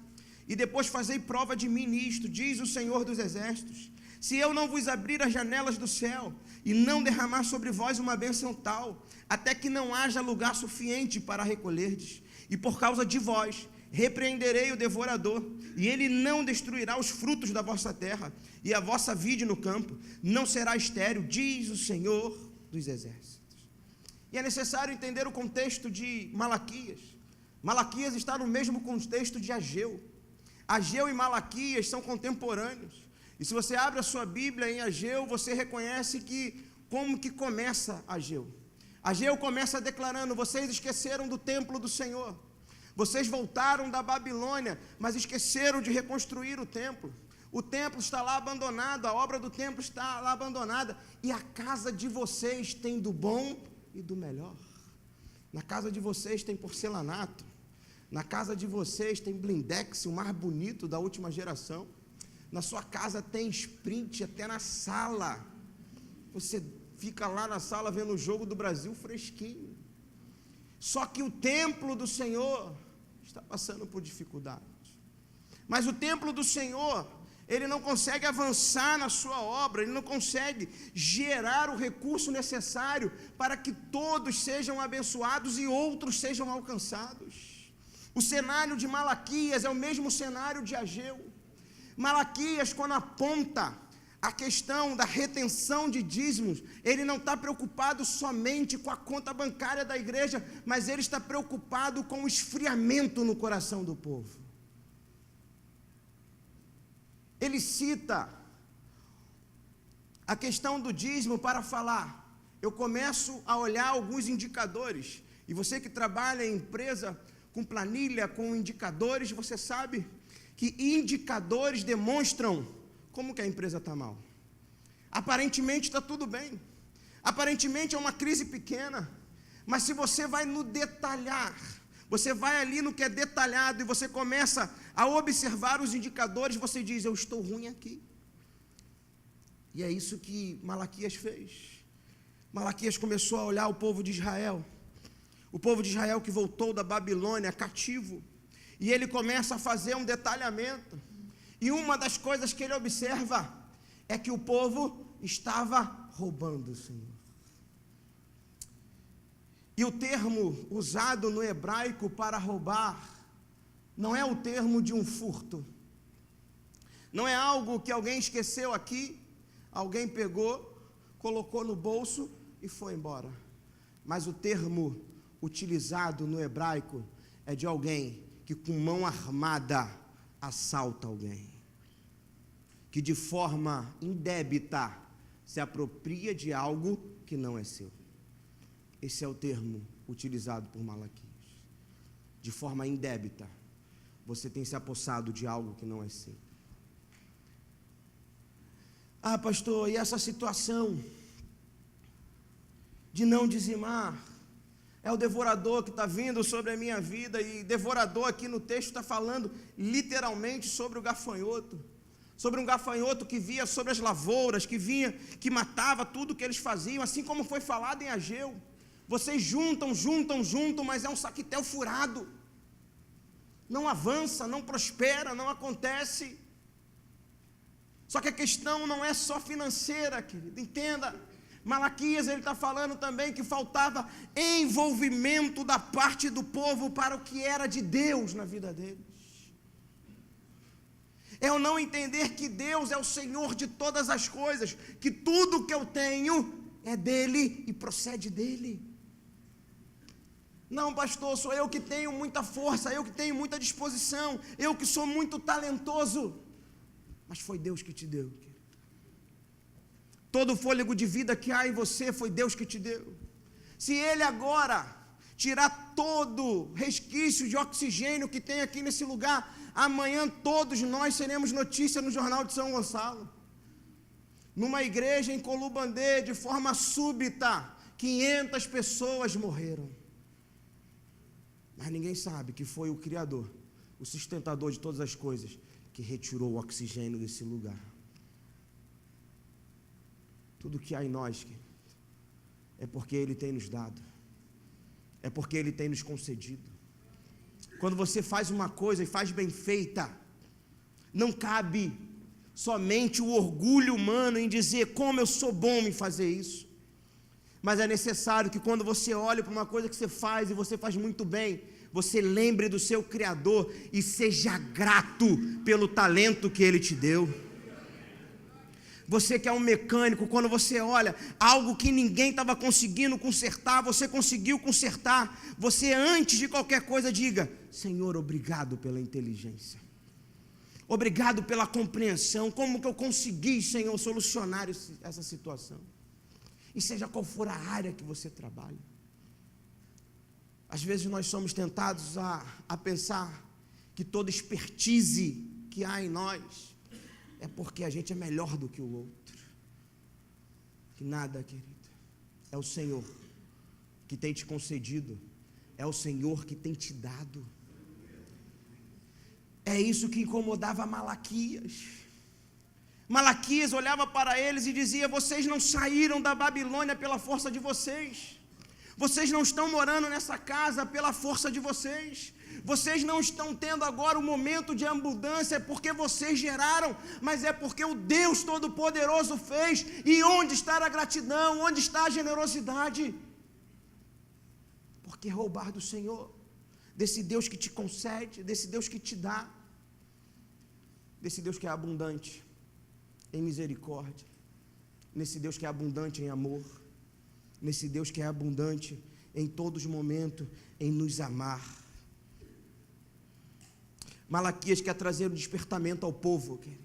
e depois fazei prova de mim nisto, diz o Senhor dos Exércitos, se eu não vos abrir as janelas do céu, e não derramar sobre vós uma bênção tal, até que não haja lugar suficiente para recolherdes, e por causa de vós repreenderei o devorador, e ele não destruirá os frutos da vossa terra, e a vossa vide no campo não será estéril, diz o Senhor dos Exércitos. E é necessário entender o contexto de Malaquias. Malaquias está no mesmo contexto de Ageu. Ageu e Malaquias são contemporâneos. E se você abre a sua Bíblia em Ageu, você reconhece como que começa Ageu. Ageu começa declarando: vocês esqueceram do templo do Senhor. Vocês voltaram da Babilônia, mas esqueceram de reconstruir o templo. O templo está lá abandonado, a obra do templo está lá abandonada. E a casa de vocês tem do bom e do melhor. Na casa de vocês tem porcelanato. Na casa de vocês tem blindex, o mais bonito da última geração. Na sua casa tem Sprint até na sala. Você fica lá na sala vendo o jogo do Brasil fresquinho. Só que o templo do Senhor está passando por dificuldades. Mas o templo do Senhor, ele não consegue avançar na sua obra, ele não consegue gerar o recurso necessário para que todos sejam abençoados e outros sejam alcançados. O cenário de Malaquias é o mesmo cenário de Ageu. Malaquias, quando aponta a questão da retenção de dízimos, ele não está preocupado somente com a conta bancária da igreja, mas ele está preocupado com o esfriamento no coração do povo. Ele cita a questão do dízimo para falar: eu começo a olhar alguns indicadores, e você que trabalha em empresa com planilha, com indicadores, você sabe que indicadores demonstram como que a empresa está mal. Aparentemente está tudo bem, aparentemente é uma crise pequena, mas se você vai no detalhar, você vai ali no que é detalhado e você começa a observar os indicadores, você diz: eu estou ruim aqui. E é isso que Malaquias fez. Malaquias começou a olhar o povo de Israel que voltou da Babilônia cativo, e ele começa a fazer um detalhamento. E uma das coisas que ele observa é que o povo estava roubando o Senhor. E o termo usado no hebraico para roubar não é o termo de um furto. Não é algo que alguém esqueceu aqui, alguém pegou, colocou no bolso e foi embora. Mas o termo utilizado no hebraico é de alguém que com mão armada assalta alguém, que de forma indébita se apropria de algo que não é seu. Esse é o termo utilizado por Malaquias. De forma indébita, você tem se apossado de algo que não é seu. Ah, pastor, e essa situação de não dizimar? É o devorador que está vindo sobre a minha vida, e devorador aqui no texto está falando literalmente sobre o gafanhoto, sobre um gafanhoto que via sobre as lavouras, que vinha, que matava tudo que eles faziam, assim como foi falado em Ageu. Vocês juntam, mas é um saquetel furado, não avança, não prospera, não acontece. Só que a questão não é só financeira, querido, entenda. Malaquias, ele está falando também que faltava envolvimento da parte do povo para o que era de Deus na vida deles. É o não entender que Deus é o Senhor de todas as coisas, que tudo que eu tenho é dele e procede dele. Não, pastor, sou eu que tenho muita força, eu que tenho muita disposição, eu que sou muito talentoso, mas foi Deus que te deu. Todo o fôlego de vida que há em você foi Deus que te deu. Se Ele agora tirar todo resquício de oxigênio que tem aqui nesse lugar, amanhã todos nós seremos notícia no Jornal de São Gonçalo. Numa igreja em Colubandê, de forma súbita, 500 pessoas morreram. Mas ninguém sabe que foi o Criador, o sustentador de todas as coisas, que retirou o oxigênio desse lugar. Tudo que há em nós, querido, é porque Ele tem nos dado, é porque Ele tem nos concedido. Quando você faz uma coisa e faz bem feita, não cabe somente o orgulho humano em dizer como eu sou bom em fazer isso, mas é necessário que quando você olha para uma coisa que você faz e você faz muito bem, você lembre do seu Criador e seja grato pelo talento que Ele te deu. Você que é um mecânico, quando você olha algo que ninguém estava conseguindo consertar, você conseguiu consertar, você antes de qualquer coisa diga: Senhor, obrigado pela inteligência, obrigado pela compreensão, como que eu consegui, Senhor, solucionar essa situação, e seja qual for a área que você trabalha. Às vezes nós somos tentados a pensar que toda expertise que há em nós é porque a gente é melhor do que o outro. Que nada, querido. É o Senhor que tem te concedido, é o Senhor que tem te dado. É isso que incomodava Malaquias. Malaquias olhava para eles e dizia: vocês não saíram da Babilônia pela força de vocês, vocês não estão morando nessa casa pela força de vocês, vocês não estão tendo agora um momento de abundância porque vocês geraram, mas é porque o Deus Todo-Poderoso fez. E onde está a gratidão? Onde está a generosidade? Porque roubar do Senhor, desse Deus que te concede, desse Deus que te dá, desse Deus que é abundante em misericórdia, nesse Deus que é abundante em amor, nesse Deus que é abundante em todos os momentos em nos amar. Malaquias quer trazer um despertamento ao povo, querido.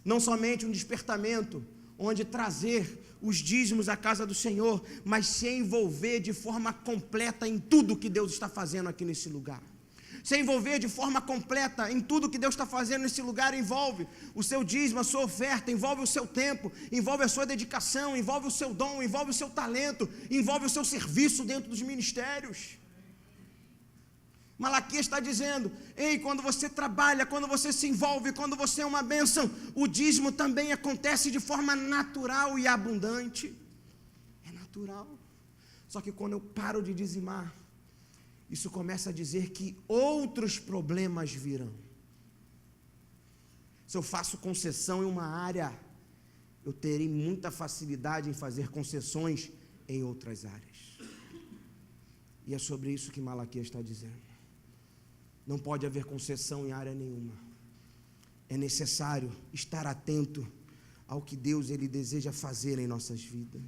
Não somente um despertamento onde trazer os dízimos à casa do Senhor, mas se envolver de forma completa em tudo que Deus está fazendo aqui nesse lugar. Se envolver de forma completa em tudo que Deus está fazendo nesse lugar. Envolve o seu dízimo, a sua oferta, envolve o seu tempo, envolve a sua dedicação, envolve o seu dom, envolve o seu talento, envolve o seu serviço dentro dos ministérios. Malaquias está dizendo: ei, quando você trabalha, quando você se envolve, quando você é uma bênção, o dízimo também acontece de forma natural e abundante. É natural. Só que quando eu paro de dizimar, isso começa a dizer que outros problemas virão. Se eu faço concessão em uma área, eu terei muita facilidade em fazer concessões em outras áreas. E é sobre isso que Malaquias está dizendo. Não pode haver concessão em área nenhuma. É necessário estar atento ao que Deus ele deseja fazer em nossas vidas.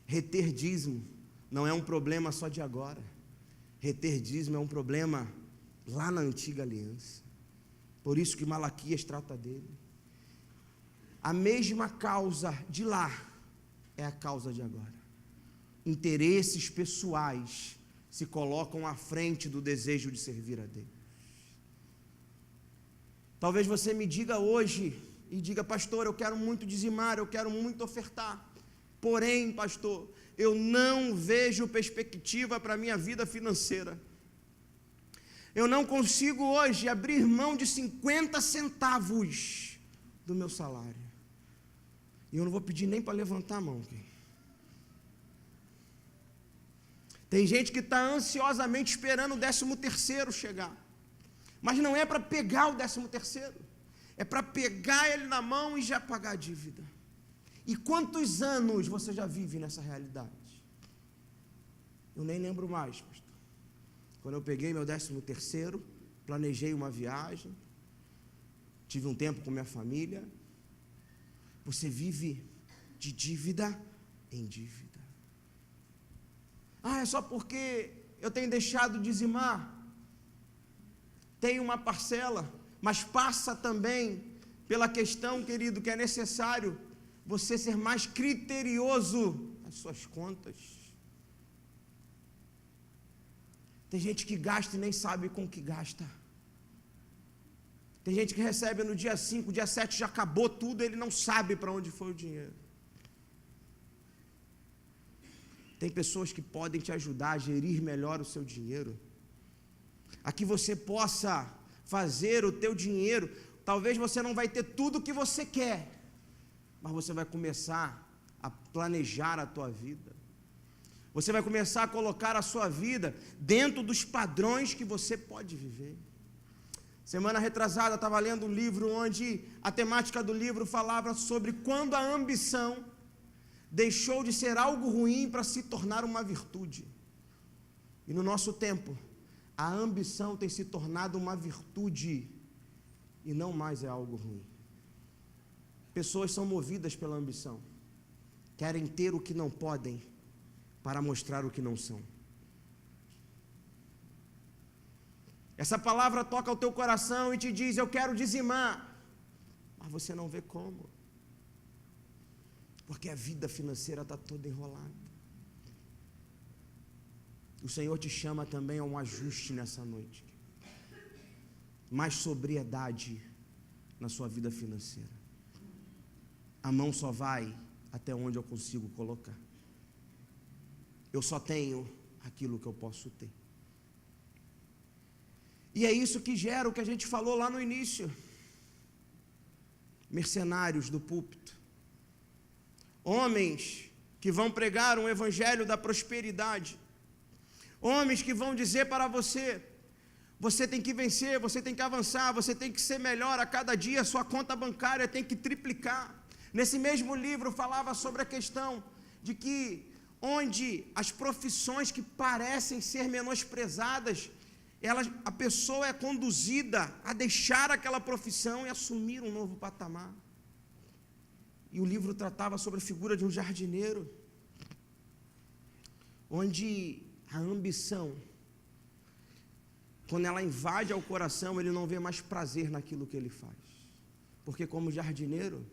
Reter dízimo não é um problema só de agora. Reter dízimo é um problema lá na antiga aliança. Por isso que Malaquias trata dele. A mesma causa de lá é a causa de agora. Interesses pessoais se colocam à frente do desejo de servir a Deus. Talvez você me diga hoje, e diga: pastor, eu quero muito dizimar, eu quero muito ofertar. Porém, pastor, eu não vejo perspectiva para a minha vida financeira. Eu não consigo hoje abrir mão de 50 centavos do meu salário. E eu não vou pedir nem para levantar a mão. Tem gente que está ansiosamente esperando o 13º chegar. Mas não é para pegar o 13º. É para pegar ele na mão e já pagar a dívida. E quantos anos você já vive nessa realidade? Eu nem lembro mais, pastor. Quando eu peguei meu 13º, planejei uma viagem, tive um tempo com minha família. Você vive de dívida em dívida. É só porque eu tenho deixado de dizimar. Tem uma parcela, mas passa também pela questão, querido, que é necessário você ser mais criterioso nas suas contas. Tem gente que gasta e nem sabe com o que gasta. Tem gente que recebe no dia 5, dia 7 já acabou tudo, ele não sabe para onde foi o dinheiro. Tem pessoas que podem te ajudar a gerir melhor o seu dinheiro, a que você possa fazer o teu dinheiro. Talvez você não vai ter tudo o que você quer, mas você vai começar a planejar a tua vida. Você vai começar a colocar a sua vida dentro dos padrões que você pode viver. Semana retrasada eu estava lendo um livro onde a temática do livro falava sobre quando a ambição deixou de ser algo ruim para se tornar uma virtude. E no nosso tempo, a ambição tem se tornado uma virtude e não mais é algo ruim. Pessoas são movidas pela ambição, querem ter o que não podem para mostrar o que não são. Essa palavra toca o teu coração e te diz: eu quero dizimar, mas você não vê como, porque a vida financeira está toda enrolada. O Senhor te chama também a um ajuste nessa noite, mais sobriedade na sua vida financeira. A mão só vai até onde eu consigo colocar. Eu só tenho aquilo que eu posso ter. E é isso que gera o que a gente falou lá no início. Mercenários do púlpito. Homens que vão pregar um evangelho da prosperidade. Homens que vão dizer para você: você tem que vencer, você tem que avançar, você tem que ser melhor a cada dia, sua conta bancária tem que triplicar. Nesse mesmo livro falava sobre a questão de que onde as profissões que parecem ser menosprezadas, a pessoa é conduzida a deixar aquela profissão e assumir um novo patamar. E o livro tratava sobre a figura de um jardineiro, onde a ambição, quando ela invade ao coração, ele não vê mais prazer naquilo que ele faz. Porque como jardineiro,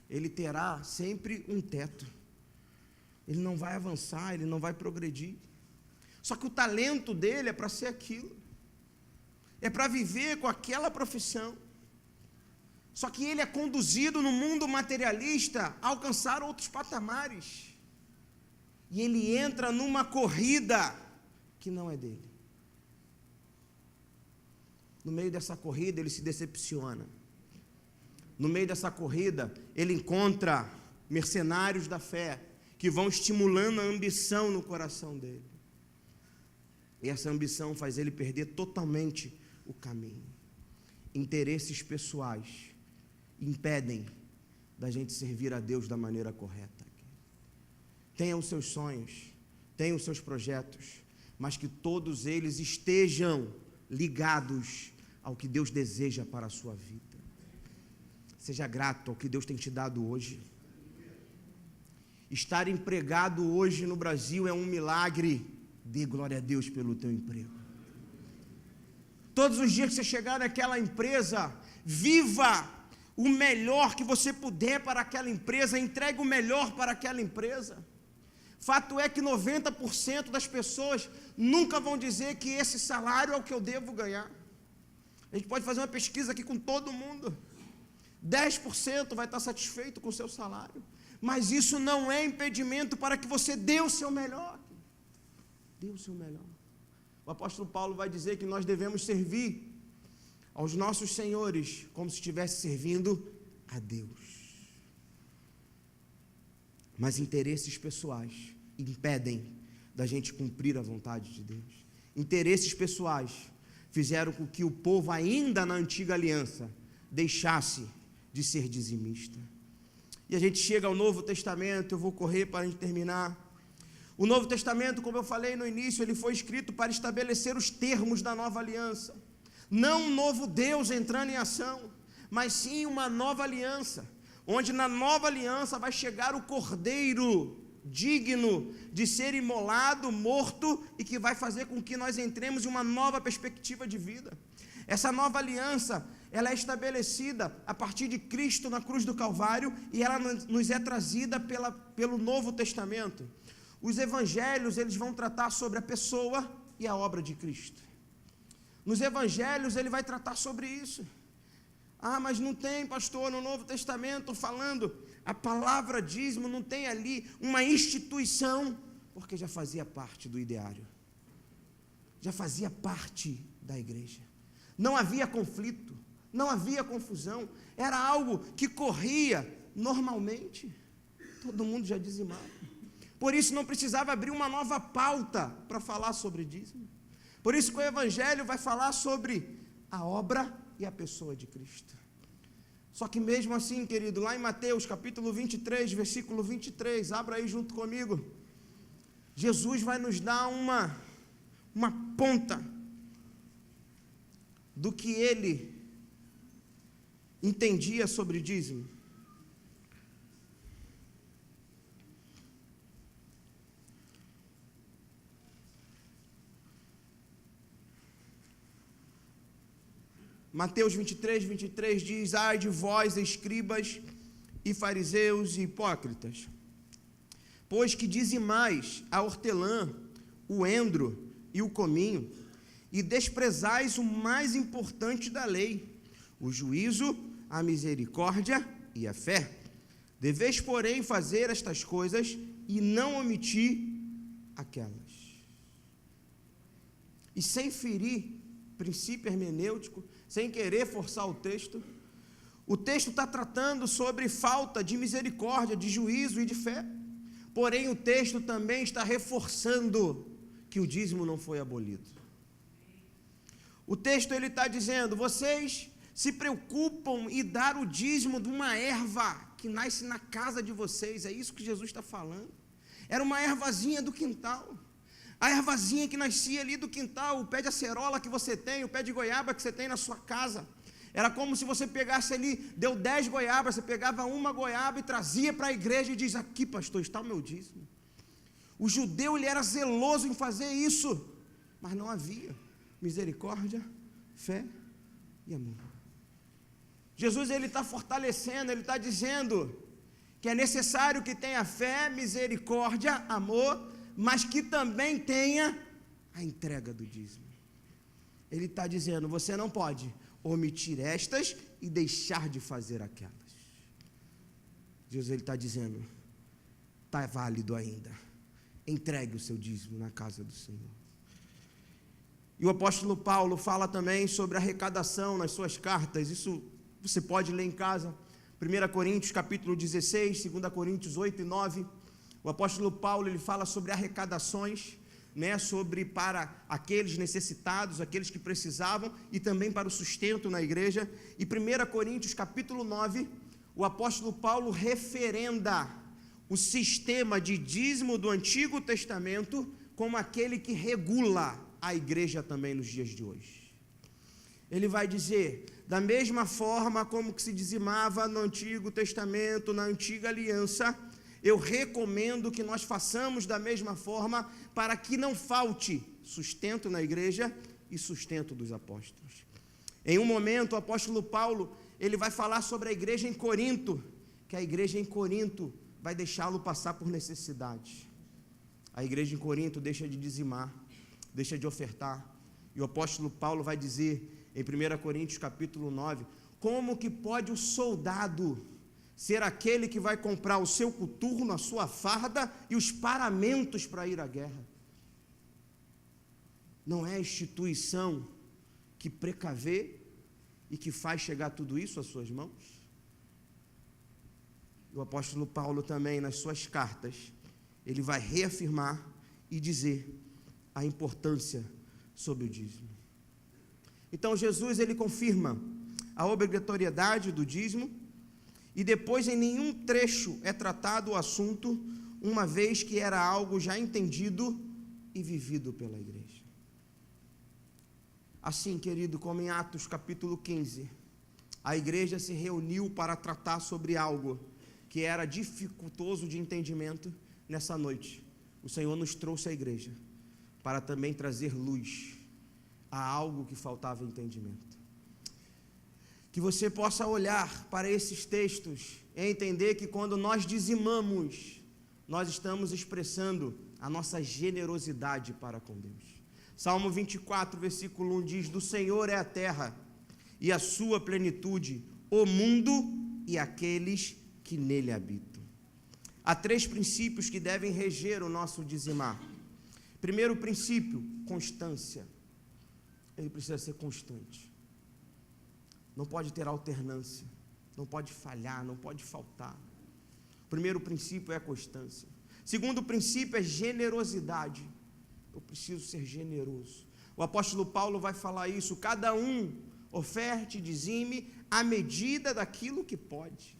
ele terá sempre um teto. Ele não vai avançar, ele não vai progredir. Só que o talento dele é para ser aquilo. É para viver com aquela profissão. Só que ele é conduzido no mundo materialista a alcançar outros patamares. E ele entra numa corrida que não é dele. No meio dessa corrida ele se decepciona. No meio dessa corrida ele encontra mercenários da fé que vão estimulando a ambição no coração dele. E essa ambição faz ele perder totalmente o caminho. Interesses pessoais impedem da gente servir a Deus da maneira correta. Tenha os seus sonhos, tenha os seus projetos, mas que todos eles estejam ligados ao que Deus deseja para a sua vida. Seja grato ao que Deus tem te dado hoje. Estar empregado hoje no Brasil é um milagre. Dê glória a Deus pelo teu emprego. Todos os dias que você chegar naquela empresa, viva o melhor que você puder para aquela empresa, entregue o melhor para aquela empresa. Fato é que 90% das pessoas nunca vão dizer que esse salário é o que eu devo ganhar. A gente pode fazer uma pesquisa aqui com todo mundo. 10% vai estar satisfeito com o seu salário. Mas isso não é impedimento para que você dê o seu melhor. Dê o seu melhor. O apóstolo Paulo vai dizer que nós devemos servir aos nossos senhores como se estivesse servindo a Deus. Mas interesses pessoais impedem da gente cumprir a vontade de Deus. Interesses pessoais fizeram com que o povo, ainda na antiga aliança, deixasse de ser dizimista. E a gente chega ao Novo Testamento, eu vou correr para a gente terminar. O Novo Testamento, como eu falei no início, ele foi escrito para estabelecer os termos da nova aliança. Não um novo Deus entrando em ação, mas sim uma nova aliança, onde na nova aliança vai chegar o Cordeiro digno de ser imolado, morto, e que vai fazer com que nós entremos em uma nova perspectiva de vida. Essa nova aliança, ela é estabelecida a partir de Cristo na cruz do Calvário, e ela nos é trazida pelo Novo Testamento. Os evangelhos, eles vão tratar sobre a pessoa e a obra de Cristo. Nos evangelhos, ele vai tratar sobre isso. Ah, mas não tem, pastor, no Novo Testamento falando, a palavra dízimo não tem ali uma instituição, porque já fazia parte do ideário, já fazia parte da igreja. Não havia conflito, não havia confusão, era algo que corria normalmente, todo mundo já dizimava. Por isso não precisava abrir uma nova pauta para falar sobre dízimo. Por isso que o Evangelho vai falar sobre a obra e a pessoa de Cristo. Só que mesmo assim, querido, lá em Mateus capítulo 23, versículo 23, abra aí junto comigo. Jesus vai nos dar uma ponta do que ele entendia sobre dízimo. Mateus 23, 23 diz: ai de vós, escribas e fariseus e hipócritas, pois que dizimais a hortelã, o endro e o cominho, e desprezais o mais importante da lei, o juízo, a misericórdia e a fé. Deveis, porém, fazer estas coisas e não omitir aquelas. E sem ferir princípio hermenêutico, sem querer forçar o texto está tratando sobre falta de misericórdia, de juízo e de fé. Porém, o texto também está reforçando que o dízimo não foi abolido. O texto ele está dizendo: vocês se preocupam em dar o dízimo de uma erva que nasce na casa de vocês. É isso que Jesus está falando. Era uma ervazinha do quintal. A ervazinha que nascia ali do quintal, o pé de acerola que você tem, o pé de goiaba que você tem na sua casa. Era como se você pegasse ali, deu 10 goiabas, você pegava uma goiaba e trazia para a igreja e diz: aqui, pastor, está o meu dízimo. O judeu, ele era zeloso em fazer isso, mas não havia misericórdia, fé e amor. Jesus, ele está fortalecendo, ele está dizendo que é necessário que tenha fé, misericórdia, amor, mas que também tenha a entrega do dízimo. Ele está dizendo: você não pode omitir estas e deixar de fazer aquelas. Jesus, ele está dizendo: está válido ainda, entregue o seu dízimo na casa do Senhor. E o apóstolo Paulo fala também sobre arrecadação nas suas cartas. Isso você pode ler em casa, 1 Coríntios capítulo 16, 2 Coríntios 8 e 9, o apóstolo Paulo ele fala sobre arrecadações, sobre para aqueles necessitados, aqueles que precisavam, e também para o sustento na igreja. E 1 Coríntios capítulo 9, o apóstolo Paulo referenda o sistema de dízimo do Antigo Testamento como aquele que regula a igreja também nos dias de hoje. Ele vai dizer: da mesma forma como que se dizimava no Antigo Testamento, na Antiga Aliança, eu recomendo que nós façamos da mesma forma, para que não falte sustento na igreja e sustento dos apóstolos. Em um momento, o apóstolo Paulo, ele vai falar sobre a igreja em Corinto, que a igreja em Corinto vai deixá-lo passar por necessidade. A igreja em Corinto deixa de dizimar, deixa de ofertar, e o apóstolo Paulo vai dizer, em 1 Coríntios capítulo 9, Como que pode o soldado ser aquele que vai comprar o seu coturno, a sua farda e os paramentos para ir à guerra? Não é a instituição que precavê e que faz chegar tudo isso às suas mãos? O apóstolo Paulo também, nas suas cartas, ele vai reafirmar e dizer a importância sobre o dízimo. Então Jesus, ele confirma a obrigatoriedade do dízimo, e depois em nenhum trecho é tratado o assunto, uma vez que era algo já entendido e vivido pela igreja. Assim, querido, como em Atos capítulo 15, a igreja se reuniu para tratar sobre algo que era dificultoso de entendimento. Nessa noite, o Senhor nos trouxe à igreja para também trazer luz a algo que faltava entendimento. Que você possa olhar para esses textos e entender que quando nós dizimamos, nós estamos expressando a nossa generosidade para com Deus. Salmo 24, versículo 1 diz: do Senhor é a terra e a sua plenitude, o mundo e aqueles que nele habitam. Há 3 princípios que devem reger o nosso dizimar. Primeiro princípio, constância. Ele precisa ser constante. Não pode ter alternância, não pode falhar, não pode faltar. O primeiro princípio é a constância. Segundo princípio é generosidade. Eu preciso ser generoso. O apóstolo Paulo vai falar isso: cada um oferte, dizime, à medida daquilo que pode.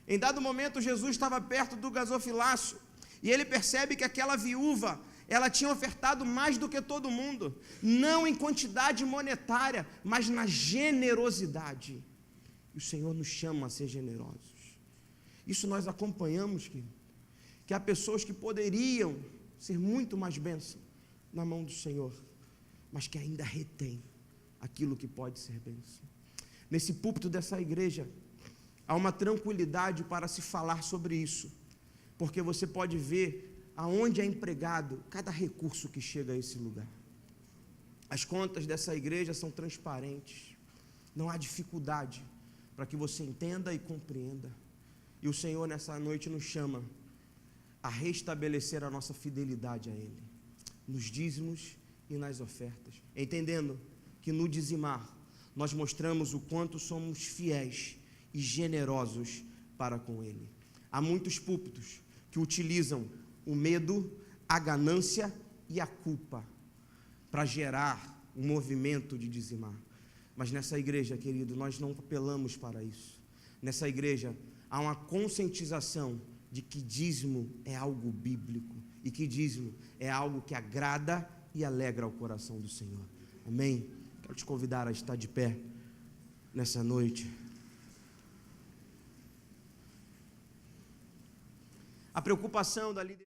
Em dado momento, Jesus estava perto do gasofilácio, e ele percebe que aquela viúva, ela tinha ofertado mais do que todo mundo, não em quantidade monetária, mas na generosidade. E o Senhor nos chama a ser generosos. Isso nós acompanhamos, querido, que há pessoas que poderiam ser muito mais bênção na mão do Senhor, mas que ainda retém aquilo que pode ser bênção. Nesse púlpito dessa igreja, há uma tranquilidade para se falar sobre isso, porque você pode ver aonde é empregado cada recurso que chega a esse lugar. As contas dessa igreja são transparentes, não há dificuldade para que você entenda e compreenda. E o Senhor nessa noite nos chama a restabelecer a nossa fidelidade a Ele, nos dízimos e nas ofertas, entendendo que no dizimar nós mostramos o quanto somos fiéis e generosos para com Ele. Há muitos púlpitos que utilizam o medo, a ganância e a culpa para gerar um movimento de dizimar. Mas nessa igreja, querido, nós não apelamos para isso. Nessa igreja há uma conscientização de que dízimo é algo bíblico e que dízimo é algo que agrada e alegra o coração do Senhor. Amém? Quero te convidar a estar de pé nessa noite. A preocupação da liderança